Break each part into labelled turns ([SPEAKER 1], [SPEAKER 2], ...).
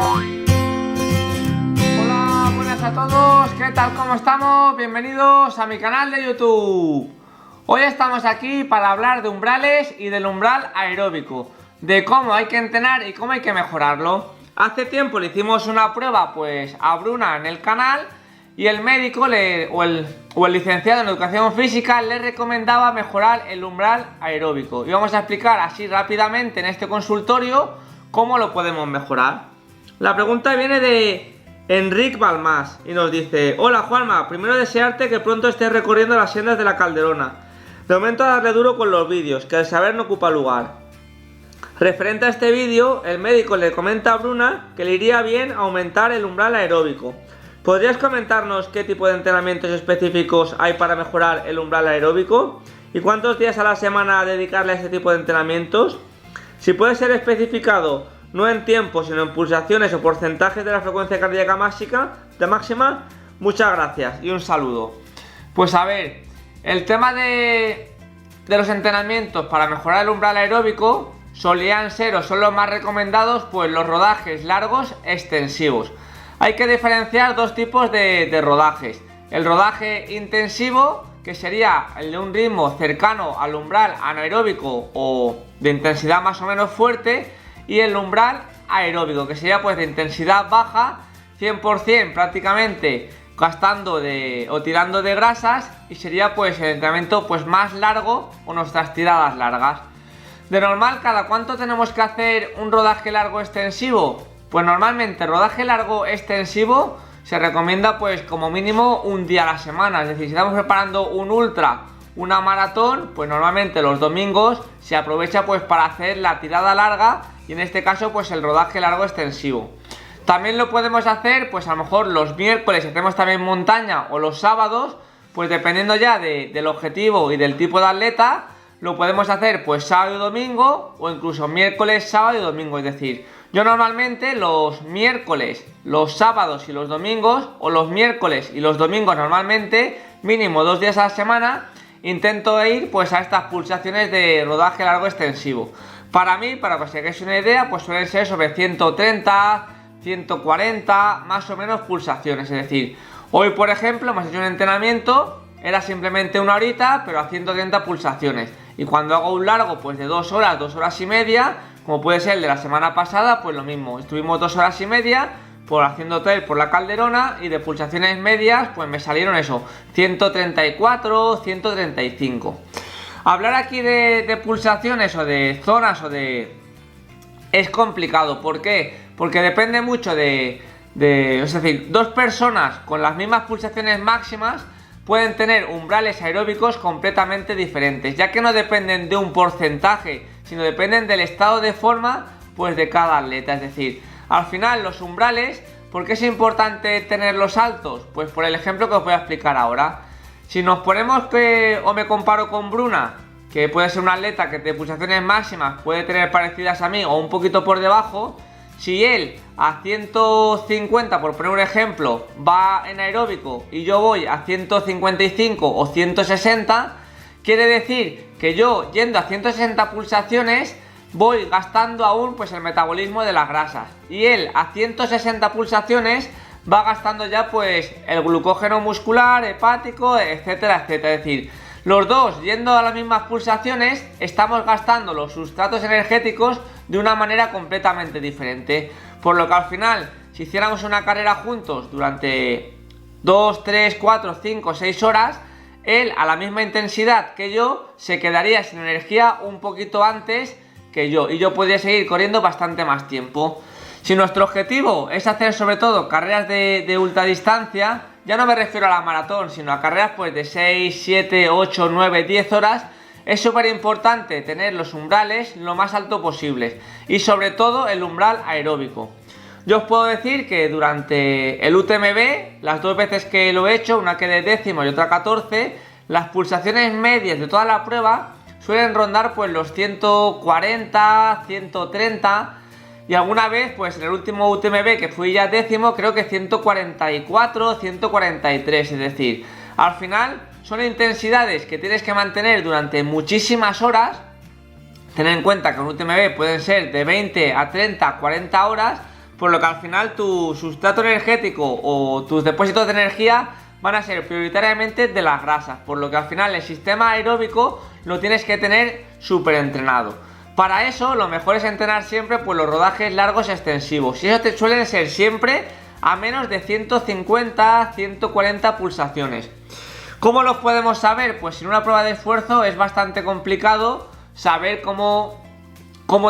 [SPEAKER 1] Hola, buenas a todos, ¿qué tal? ¿Cómo estamos? Bienvenidos a mi canal de YouTube. Hoy estamos aquí para hablar de umbrales y del umbral aeróbico, de cómo hay que entrenar y cómo hay que mejorarlo. Hace tiempo le hicimos una prueba pues a Bruna en el canal y el médico o el licenciado en educación física le recomendaba mejorar el umbral aeróbico. Y vamos a explicar así rápidamente en este consultorio cómo lo podemos mejorar. La pregunta viene de Enric Balmás y nos dice: hola Juanma, primero desearte que pronto estés recorriendo las sendas de la Calderona. De momento darle duro con los vídeos, que el saber no ocupa lugar. Referente a este vídeo, el médico le comenta a Bruna que le iría bien aumentar el umbral aeróbico. ¿Podrías comentarnos qué tipo de entrenamientos específicos hay para mejorar el umbral aeróbico? ¿Y cuántos días a la semana dedicarle a este tipo de entrenamientos? Si puede ser especificado, no en tiempo, sino en pulsaciones o porcentajes de la frecuencia cardíaca máxima, muchas gracias y un saludo. Pues a ver, el tema de los entrenamientos para mejorar el umbral aeróbico solían ser o son los más recomendados pues los rodajes largos extensivos. Hay que diferenciar dos tipos de rodajes: el rodaje intensivo, que sería el de un ritmo cercano al umbral anaeróbico o de intensidad más o menos fuerte, y el umbral aeróbico, que sería pues de intensidad baja, 100% prácticamente gastando o tirando de grasas, y sería pues el entrenamiento pues más largo o nuestras tiradas largas. De normal, ¿cada cuánto tenemos que hacer un rodaje largo extensivo? Pues normalmente rodaje largo extensivo se recomienda pues como mínimo un día a la semana. Es decir, si estamos preparando un ultra, una maratón, pues normalmente los domingos se aprovecha pues para hacer la tirada larga, y en este caso pues el rodaje largo extensivo. También lo podemos hacer pues a lo mejor los miércoles, si hacemos también montaña, o los sábados, pues dependiendo ya del objetivo y del tipo de atleta, lo podemos hacer pues sábado y domingo, o incluso miércoles, sábado y domingo. Es decir, yo normalmente los miércoles, los sábados y los domingos, o los miércoles y los domingos normalmente, mínimo 2 días a la semana, intento ir pues a estas pulsaciones de rodaje largo extensivo. Para mí, para que os hagáis una idea, pues suelen ser sobre 130, 140, más o menos pulsaciones. Es decir, hoy por ejemplo hemos hecho un entrenamiento, era simplemente una horita, pero a 130 pulsaciones. Y cuando hago un largo pues de 2 horas, 2 horas y media, como puede ser el de la semana pasada, pues lo mismo. Estuvimos 2 horas y media haciendo trail por la Calderona, y de pulsaciones medias pues me salieron eso, 134, 135. Hablar aquí de pulsaciones o de zonas es complicado. ¿Por qué? Porque depende mucho es decir, dos personas con las mismas pulsaciones máximas pueden tener umbrales aeróbicos completamente diferentes, ya que no dependen de un porcentaje, sino dependen del estado de forma pues de cada atleta. Es decir, al final los umbrales, ¿por qué es importante tenerlos altos? Pues por el ejemplo que os voy a explicar ahora. Si nos ponemos o me comparo con Bruna, que puede ser un atleta que de pulsaciones máximas puede tener parecidas a mí o un poquito por debajo, si él a 150, por poner un ejemplo, va en aeróbico y yo voy a 155 o 160, quiere decir que yo, yendo a 160 pulsaciones, voy gastando aún pues el metabolismo de las grasas, y él a 160 pulsaciones va gastando ya pues el glucógeno muscular, hepático, etcétera, etcétera. Es decir, los dos, yendo a las mismas pulsaciones, estamos gastando los sustratos energéticos de una manera completamente diferente. Por lo que al final, si hiciéramos una carrera juntos durante 2, 3, 4, 5, 6 horas, él a la misma intensidad que yo se quedaría sin energía un poquito antes que yo, y yo podría seguir corriendo bastante más tiempo. Si nuestro objetivo es hacer sobre todo carreras de ultradistancia, ya no me refiero a la maratón, sino a carreras pues de 6, 7, 8, 9, 10 horas, es súper importante tener los umbrales lo más alto posibles, y sobre todo el umbral aeróbico. Yo os puedo decir que durante el UTMB, las 2 veces que lo he hecho, una que de décimo y otra 14, las pulsaciones medias de toda la prueba suelen rondar pues los 140, 130, y alguna vez pues en el último UTMB que fui ya décimo, creo que 144, 143, es decir, al final son intensidades que tienes que mantener durante muchísimas horas. Ten en cuenta que un UTMB pueden ser de 20 a 30, 40 horas, por lo que al final tu sustrato energético o tus depósitos de energía van a ser prioritariamente de las grasas, por lo que al final el sistema aeróbico lo tienes que tener súper entrenado. Para eso lo mejor es entrenar siempre pues los rodajes largos extensivos, y eso te suelen ser siempre a menos de 150-140 pulsaciones. ¿Cómo los podemos saber? Pues sin una prueba de esfuerzo es bastante complicado saber cómo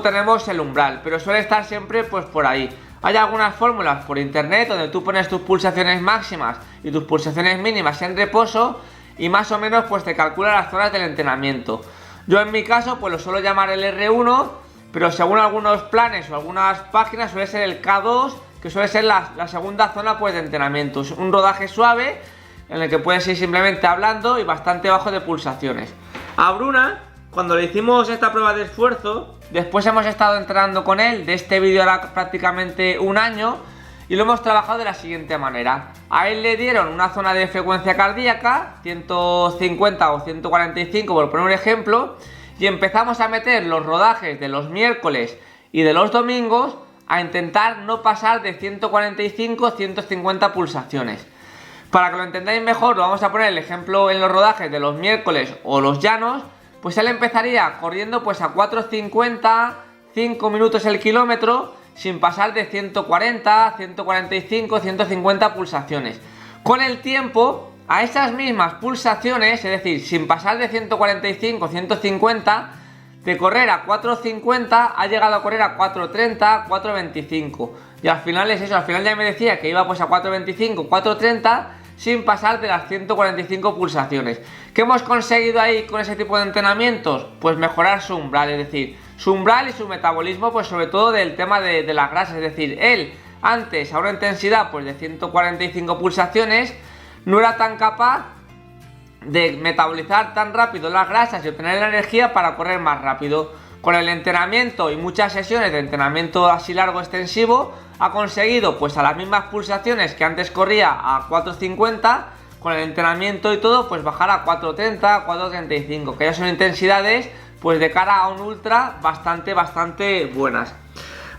[SPEAKER 1] tenemos el umbral, pero suele estar siempre pues por ahí. Hay algunas fórmulas por internet donde tú pones tus pulsaciones máximas y tus pulsaciones mínimas en reposo y más o menos pues te calcula las zonas del entrenamiento. Yo en mi caso pues lo suelo llamar el R1, pero según algunos planes o algunas páginas suele ser el K2, que suele ser la segunda zona pues de entrenamiento. Es un rodaje suave en el que puedes ir simplemente hablando y bastante bajo de pulsaciones. A Bruna, cuando le hicimos esta prueba de esfuerzo, después hemos estado entrenando con él, de este vídeo ahora prácticamente un año, y lo hemos trabajado de la siguiente manera. A él le dieron una zona de frecuencia cardíaca, 150 o 145 por poner un ejemplo, y empezamos a meter los rodajes de los miércoles y de los domingos a intentar no pasar de 145-150 pulsaciones. Para que lo entendáis mejor, lo vamos a poner el ejemplo en los rodajes de los miércoles o los llanos. Pues él empezaría corriendo pues a 4.50, 5 minutos el kilómetro, sin pasar de 140, 145, 150 pulsaciones. Con el tiempo, a esas mismas pulsaciones, es decir, sin pasar de 145, 150, de correr a 4.50 ha llegado a correr a 4.30, 4.25. Y al final es eso, al final ya me decía que iba pues a 4.25, 4.30, sin pasar de las 145 pulsaciones. ¿Qué hemos conseguido ahí con ese tipo de entrenamientos? Pues mejorar su umbral, es decir, su umbral y su metabolismo, pues sobre todo del tema de las grasas. Es decir, él antes a una intensidad pues de 145 pulsaciones no era tan capaz de metabolizar tan rápido las grasas y obtener la energía para correr más rápido. Con el entrenamiento y muchas sesiones de entrenamiento así largo extensivo ha conseguido pues a las mismas pulsaciones que antes corría a 4.50, con el entrenamiento y todo pues bajar a 4.30, 4.35, que ya son intensidades pues de cara a un ultra bastante buenas.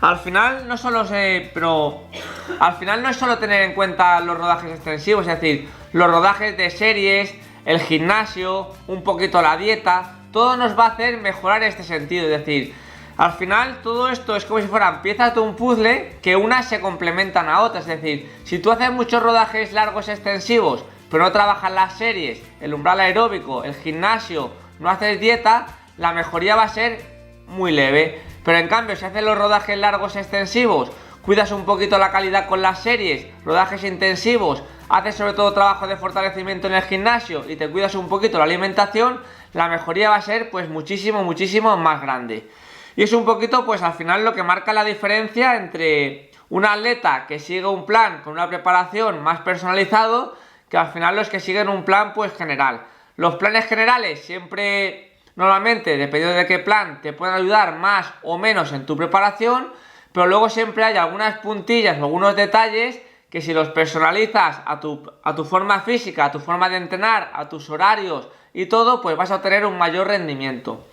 [SPEAKER 1] Al final no solo al final no es solo tener en cuenta los rodajes extensivos, es decir, los rodajes de series, el gimnasio, un poquito la dieta, todo nos va a hacer mejorar este sentido. Es decir, al final todo esto es como si fueran piezas de un puzzle que unas se complementan a otras. Es decir, si tú haces muchos rodajes largos extensivos pero no trabajas las series, el umbral aeróbico, el gimnasio, no haces dieta, la mejoría va a ser muy leve. Pero en cambio, si haces los rodajes largos extensivos, cuidas un poquito la calidad con las series, rodajes intensivos, haces sobre todo trabajo de fortalecimiento en el gimnasio y te cuidas un poquito la alimentación, la mejoría va a ser pues muchísimo más grande. Y es un poquito pues al final lo que marca la diferencia entre un atleta que sigue un plan con una preparación más personalizado, que al final los que siguen un plan pues general. Los planes generales siempre, normalmente, dependiendo de qué plan, te pueden ayudar más o menos en tu preparación, pero luego siempre hay algunas puntillas o algunos detalles que si los personalizas a tu forma física, a tu forma de entrenar, a tus horarios y todo, pues vas a obtener un mayor rendimiento.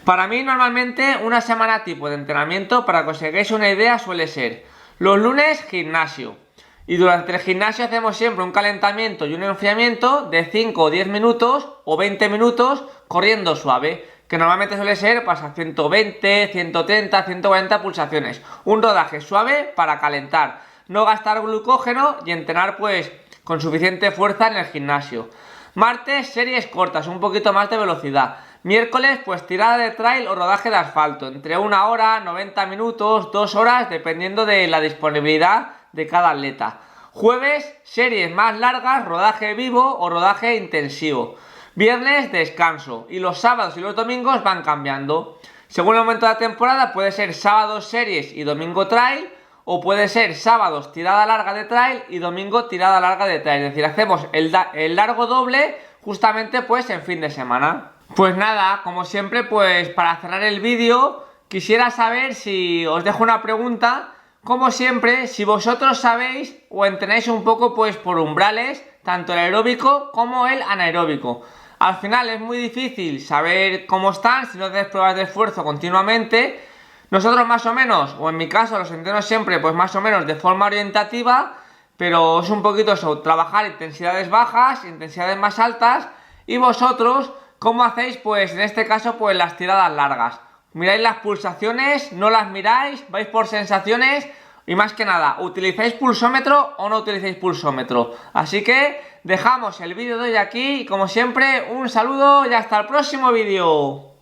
[SPEAKER 1] Para mí normalmente una semana tipo de entrenamiento, para que os hagáis una idea, suele ser los lunes gimnasio, y durante el gimnasio hacemos siempre un calentamiento y un enfriamiento de 5 o 10 minutos o 20 minutos corriendo suave, que normalmente suele ser pues a 120, 130, 140 pulsaciones. Un rodaje suave para calentar, no gastar glucógeno y entrenar pues con suficiente fuerza en el gimnasio. Martes, series cortas, un poquito más de velocidad. Miércoles, pues tirada de trail o rodaje de asfalto, entre 1 hora, 90 minutos, 2 horas, dependiendo de la disponibilidad de cada atleta. Jueves, series más largas, rodaje vivo o rodaje intensivo. Viernes, descanso. Y los sábados y los domingos van cambiando. Según el momento de la temporada, puede ser sábados series y domingo trail, o puede ser sábados tirada larga de trail y domingo tirada larga de trail. Es decir, hacemos el largo doble justamente pues en fin de semana. Pues nada, como siempre, pues para cerrar el vídeo quisiera saber si os dejo una pregunta, como siempre, si vosotros sabéis o entrenáis un poco pues por umbrales, tanto el aeróbico como el anaeróbico. Al final es muy difícil saber cómo están si no haces pruebas de esfuerzo continuamente. Nosotros más o menos, o en mi caso los entreno siempre pues más o menos de forma orientativa, pero es un poquito eso, trabajar intensidades bajas, intensidades más altas, y vosotros, ¿cómo hacéis? Pues en este caso pues las tiradas largas. Miráis las pulsaciones, no las miráis, vais por sensaciones y más que nada, ¿utilizáis pulsómetro o no utilizáis pulsómetro? Así que dejamos el vídeo de hoy aquí y como siempre un saludo y hasta el próximo vídeo.